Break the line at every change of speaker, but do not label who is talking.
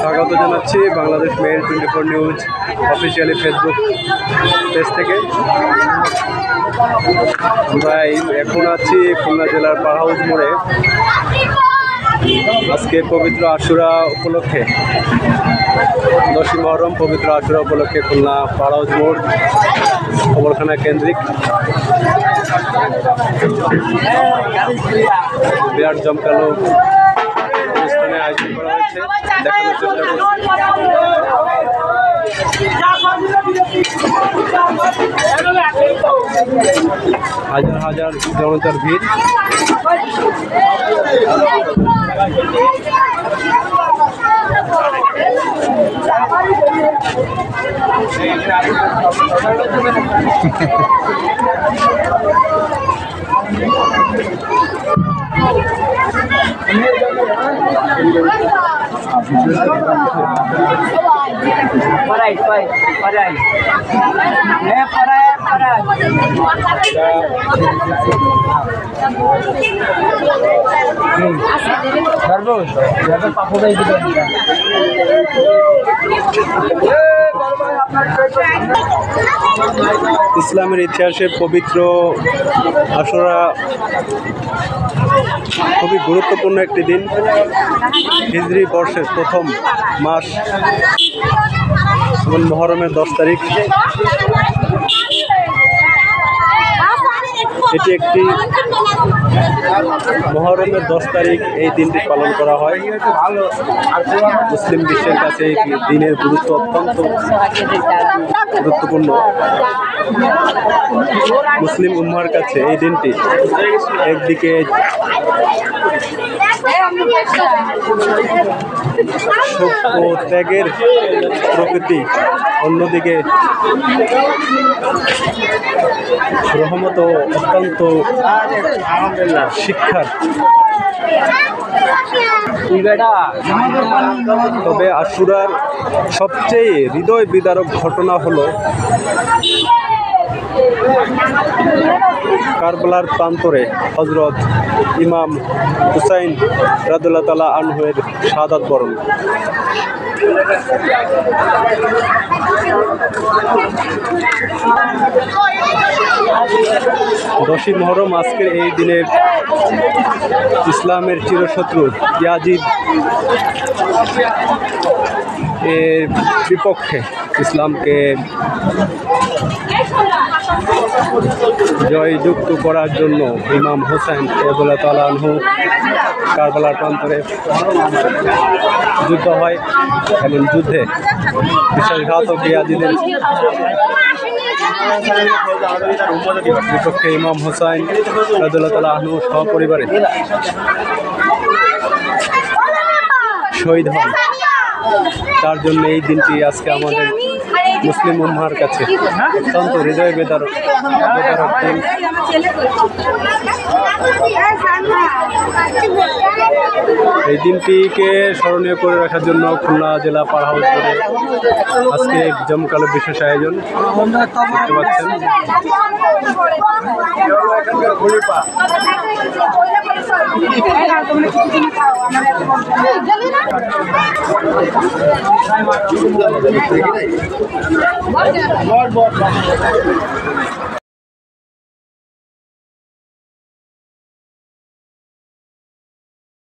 স্বাগত জানাচ্ছি Bangladesh mail 24 news officially Facebook page থেকে। আমরা এখন আছি খুলনা জেলার পার হাউস মোড়ে। আজকে পবিত্র আশুরা উপলক্ষে 10ই মহরম পবিত্র আশুরা উপলক্ষে খুলনা পার হাউস মোড় খবরখানা কেন্দ্রিক বিরাট জমকালো অনুষ্ঠানে আয়োজন করা হয়েছে। দেখানোর চেষ্টা করছি হাজার হাজার জনতার ভিড়। ইসলামের ইতিহাসে পবিত্র আশুরা খুবই গুরুত্বপূর্ণ একটি দিন। হিজরি বর্ষের প্রথম মাস এবং মহরমের 10 তারিখ। এটি একটি মহরমের 10 তারিখ এই দিনটি পালন করা হয়। মুসলিম বিশ্বের কাছে এই দিনের গুরুত্ব অত্যন্ত গুরুত্বপূর্ণ। মুসলিম উম্মার কাছে এই দিনটি একদিকে সুখ ও ত্যাগের প্রকৃতি, অন্যদিকে রহমত ও অত্যন্ত শিক্ষার। তবে আশুরার সবচেয়ে হৃদয় বিদারক ঘটনা হলো কারবালার প্রান্তরে হযরত ইমাম হুসাইন রাদিয়াল্লাহু তাআলা আনহুর শাহাদাত বরণ। 10ই মহরম আজকের এই দিনের ইসলামের চিরশত্রু ইয়াজিদ এর বিপক্ষে ইসলামকে জয়যুক্ত করার জন্য ইমাম হুসাইন রাদিয়াল্লাহু তাআলা আনহু কারবালার প্রান্তরে যুদ্ধ হয় এবং যুদ্ধে বিশ্বাসঘাতক ইয়াজিদের বিপক্ষে ইমাম হুসাইন রাদিয়াল্লাহু তাআলা আনহু সপরিবারে শহীদ হন। তার জন্য এই দিনটি আজকে আমাদের মুসলিম উম্মার কাছে অত্যন্ত হৃদয় বিদারক দিন। এই দিনটিকে স্মরণীয় করে রাখার জন্য খুলনা জেলা পার হাউস মোড়ে আজকে জমকালো বিশেষ আয়োজন দেখতে পাচ্ছেন।